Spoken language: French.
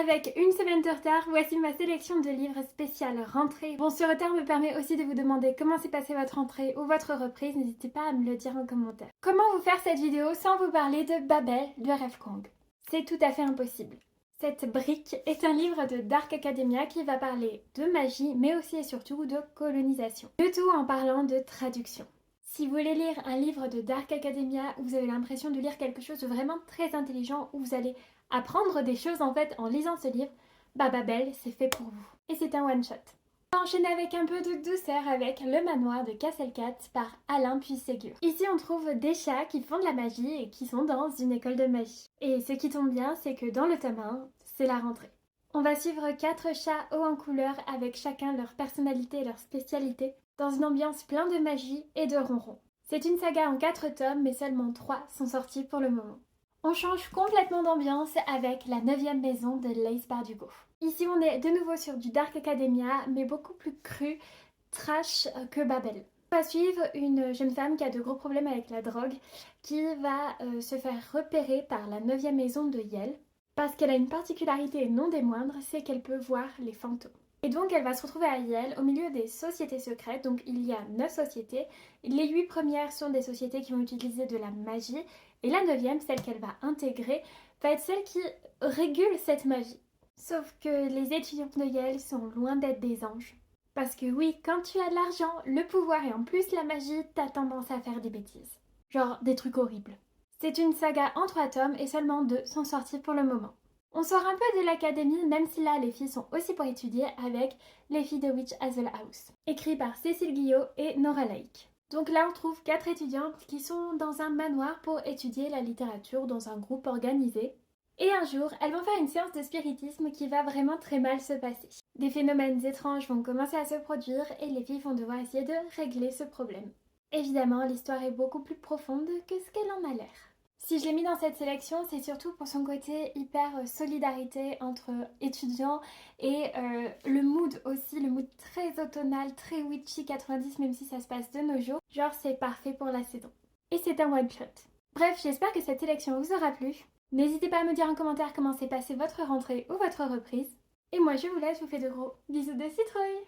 Avec une semaine de retard, voici ma sélection de livres spécial rentrée. Bon, ce retard me permet aussi de vous demander comment s'est passée votre rentrée ou votre reprise, n'hésitez pas à me le dire en commentaire. Comment vous faire cette vidéo sans vous parler de Babel de Rêve Kong? C'est tout à fait impossible. Cette brique est un livre de Dark Academia qui va parler de magie, mais aussi et surtout de colonisation. Le tout en parlant de traduction. Si vous voulez lire un livre de Dark Academia où vous avez l'impression de lire quelque chose de vraiment très intelligent, où vous allez apprendre des choses en fait en lisant ce livre, bah Babel, c'est fait pour vous. Et c'est un one-shot. On va enchaîner avec un peu de douceur avec Le Manoir de Castle Cat par Alain Puisségur. Ici on trouve des chats qui font de la magie et qui sont dans une école de magie. Et ce qui tombe bien, c'est que dans le tome 1, c'est la rentrée. On va suivre 4 chats hauts en couleur avec chacun leur personnalité et leur spécialité, dans une ambiance pleine de magie et de ronron. C'est une saga en 4 tomes, mais seulement 3 sont sortis pour le moment. On change complètement d'ambiance avec La 9e maison de Lace Bardugo. Ici on est de nouveau sur du Dark Academia, mais beaucoup plus cru, trash que Babel. On va suivre une jeune femme qui a de gros problèmes avec la drogue, qui va se faire repérer par la 9e maison de Yale, parce qu'elle a une particularité non des moindres, c'est qu'elle peut voir les fantômes. Et donc elle va se retrouver à Yale au milieu des sociétés secrètes, donc il y a 9 sociétés. Les 8 premières sont des sociétés qui vont utiliser de la magie, et la 9e, celle qu'elle va intégrer, va être celle qui régule cette magie. Sauf que les étudiants de Yale sont loin d'être des anges. Parce que oui, quand tu as de l'argent, le pouvoir et en plus la magie, t'as tendance à faire des bêtises. Genre des trucs horribles. C'est une saga en 3 tomes et seulement 2 sont sortis pour le moment. On sort un peu de l'académie, même si là les filles sont aussi pour étudier avec Les filles de Witch Hazel House, écrit par Cécile Guillot et Nora Lake. Donc là on trouve 4 étudiantes qui sont dans un manoir pour étudier la littérature dans un groupe organisé. Et un jour, elles vont faire une séance de spiritisme qui va vraiment très mal se passer. Des phénomènes étranges vont commencer à se produire et les filles vont devoir essayer de régler ce problème. Évidemment, l'histoire est beaucoup plus profonde que ce qu'elle en a l'air. Si je l'ai mis dans cette sélection, c'est surtout pour son côté hyper solidarité entre étudiants et le mood aussi, le mood très automnal, très witchy 90, même si ça se passe de nos jours. Genre, c'est parfait pour la saison. Et c'est un one-shot. Bref, j'espère que cette sélection vous aura plu. N'hésitez pas à me dire en commentaire comment s'est passée votre rentrée ou votre reprise. Et moi, je vous laisse, je vous fais de gros bisous de citrouille.